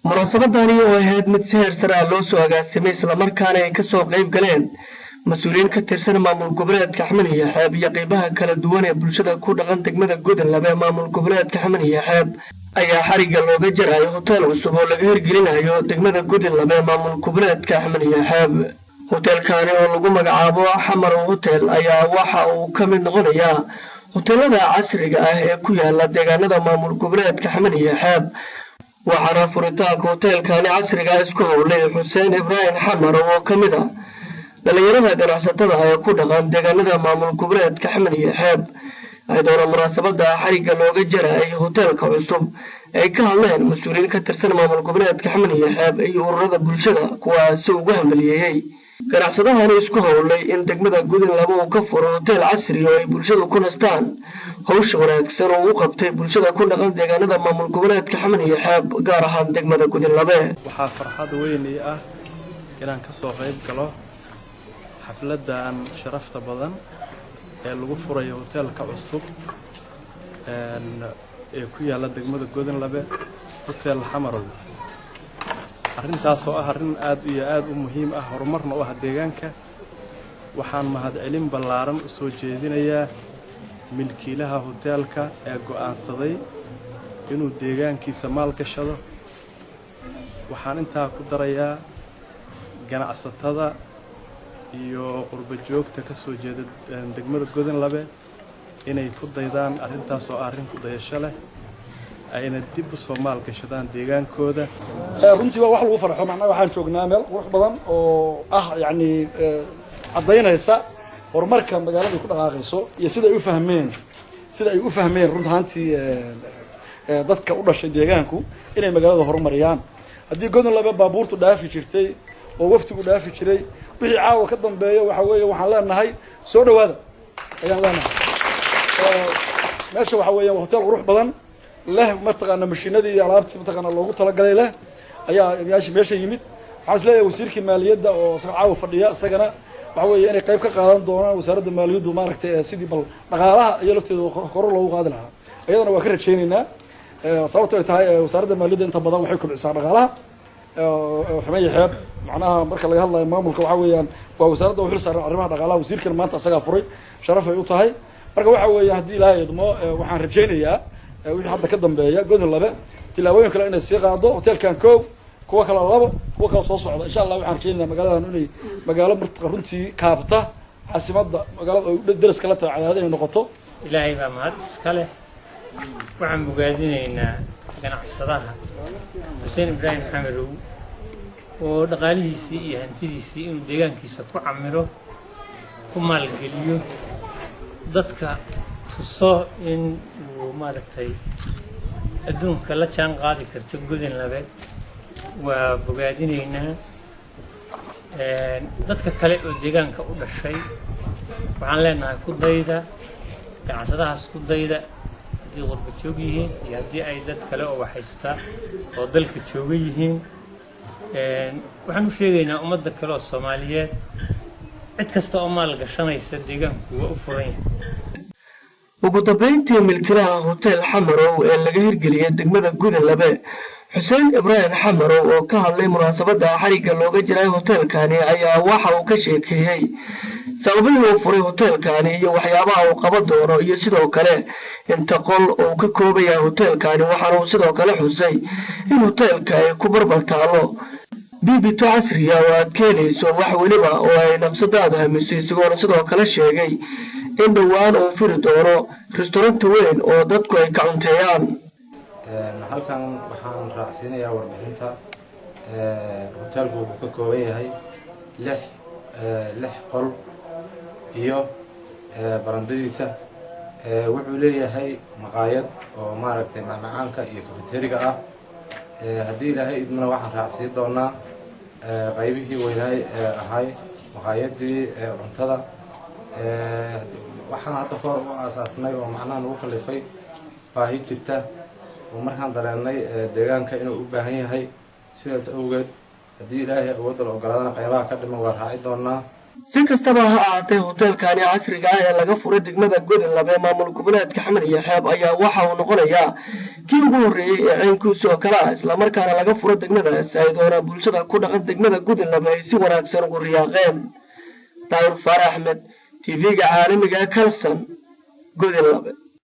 munaasabadani oo ahayd mid si heer sare ah loo soo agaasimay isla markaana ay ka soo qayb galeen mas'uuliyiin ka tirsan maamul goboleedka Xaman iyo Xeeb iyo qaybaha kala duwan ee bulshada ku dhaqan degmada Go'dalabe maamul goboleedka Xaman iyo Xeeb ayaa xariga looga jaray hotel cusub oo laga hirgelinayo degmada Go'dalabe maamul goboleedka Xaman iyo Xeeb. hotelkaani oo lagu magacaabo Xamar Hotel ayaa waxa uu ka mid noqonayaa hoteelada casriga ah ee ku yaala deegaanada maamul goboleedka Xaman iyo Xeeb. waxaana furitaanka hotelkaani casriga ah isku howlay Xuseen Ibrahim Xamar oo ka mid ah dhalinyarada ganacsatada ee ku dhaqan deegaanada maamul goboleedka Xaman iyo Xeeb. ayadoo munaasabada xariga looga jaray hotelka cusub ay ka hadleen mas'uuliyiin ka tirsan maamul goboleedka Xaman iyo Xeeb iyo ururada bulshada kuwaas oo ugu hambalyeeyay ganacsadahani isku howlay in degmada Go'dalabe uu ka furo hotel casri oo ay bulshadu ku nastaan hawsha wanaagsan oo uu qabtay bulshada ku dhaqan deegaanada maamul goboleedka Xaman iyo Xeeb gaar ahaan degmada Go'dalabe. waxaa farxad weyn ah inaan ka soo qayb galo xafladan sharafta badan ee lagu furayo hotelka cusub ee ku yaala degmada Go'dalabe hotel Xamar. arrintaas oo ah arrin aad iyo aad u muhiim ah horumarna u ah deegaanka. waxaan mahadcelin ballaaran u soo jeedinayaa milkiilaha hotelka ee go'aansaday inuu deegaankiisa maal gashado. waxaan intaa ku darayaa ganacsatada iyo qurba joogta ka soo jeeda degmada Go'dalabe inay ku daydaan arrintaas oo arrin ku dayasho leh ayna dib u soo maal gashadaan deegaankooda. runtii waa wax lagu farxo macnaha waxaan joognaa meel qurux badan oo ah yani cadaynaysa horumarka magaalada ku dhaqaaqayso iyo sida ay u fahmeen runtii dadka u dhashay deegaanku inay magaalada horumariyaan. haddii Go'dalabe baabuurtu dhaafi jirtay oo waftigu dhaafi jiray wixii caawa ka dambeeyo waxa weeye waxaan leenahay soo dhawaada ayaan leenahay. meesha waxa weeye hotel qurux badan leh martaqana mashiinadii iyo alaabtii martaqana loogu talagalay leh ayaa meesha yimid. waxaan isleeyahay wasiirkii maaliyadda oo caawa fadhiya isagana waxa weeye inay qayb ka qaadan doonaan wasaaradda maaliyaddu maaragtay sidii bal dhaqaalaha iyo lafteeda kor loogu qaadi lahaa iyadana waa ka rajaynaynaa. sababtoo ay tahay wasaaradda maaliyadda inta badan waxay kobcisaa dhaqaalaha Xaman iyo Xeeb macnaha marka laga hadlayo maamulka waxa weeyaan waa wasaaradda u xil saaran arrimaha dhaqaalaha. wasiirkan maanta asaga furay sharaf ay u tahay. marka waxa weeyaan haddii Ilaahay idmo waxaan rajaynayaa wixii hadda ka dambeeya Go'dalabe tilaabooyin kale inay sii qaado hotelkan kuwa kale labo kuwa kale soo socda insha Allah. waxaan rajaynayaa magaaladan inay magaalo runtii kaabta caasimadda magaalada oo daraska la tacaado inay noqoto. Ilaahay baa mahad iska leh. waxaan bogaadinaynaa ganacsadaha Xuseen Ibrahim Xamar oo dhaqaalihiisii iyo hantidiisii inuu deegaankiisa ku camiro ku maalgeliyo dadka tuso in uu maaragtay adduunka la jaan qaadi karto Go'dalabe waa bogaadinaynaa. dadka kale oo deegaanka u dhashay waxaan leenahay ku dayda ganacsadahaas ku dayda haddii qurba joog yihiin iyo haddii ay dad kale oo waxaysta oo dalka jooga yihiin. waxaan u sheegaynaa ummadda kale oo Soomaaliyeed cid kasta oo maal gashanaysa deegaanku waa u furan yahay. ugu dambeyntii milkiilaha hotel Xamar ee laga hirgeliyay degmada Go'dalabe Xuseen Ibrahim Xamar oo ka hadlay munaasabada xariga looga jaray hotelkaani ayaa waxa uu ka sheekeeyay sababihii uu furay hotelkaani iyo waxyaabaha uu qaban doono iyo sidoo kale inta qol uu ka kooban yahay hotelkaani. waxaana uu sidoo kale xusay in hotelka ay ku barbar taalo biibito casri ah oo aad keenayso wax weliba oo ay nafsadaadu hamiso. isagoona sidoo kale sheegay in dhawaan uu furi doono restaurant weyn oo dadku ay ka cunteeyaan. halkan waxaan raacsiinayaa warbixinta hotelku wuxuu ka kooban yahay lix qol iyo barandadiisa. wuxuu leeyahay maqaayad oo maaragtay macmacaanka iyo kafeteriga ah. haddii Ilaahay idmana waxaan raacsiin doonaa qaybihii weynaay ahay maqaayadii cuntada. waxaan hadda hor u aasaasnay oo macnaha nagu kallifay baahi jirta oo markaan dareennay deegaanka inuu u baahan yahay. sidaas awgeed haddii Ilaahay awoodda la ogolaadana qaybaha ka dhiman waa raaci doonaa. si kastaba ha ahaatee hoteelkani casriga ah ee laga furay degmada Godolabe maamul goboleedka Xaman iyo Xeeb ayaa waxa uu noqonayaa kii ugu horeeyay ee caynkiisu oo kala ah isla markaana laga furay degmadaas ayadoo bulshada ku dhaqan degmada Godolabe ay si wanaagsan ugu riyaaqeen. Daawud Faarax Ahmed TV-ga caalamiga Kalsan Godolabe.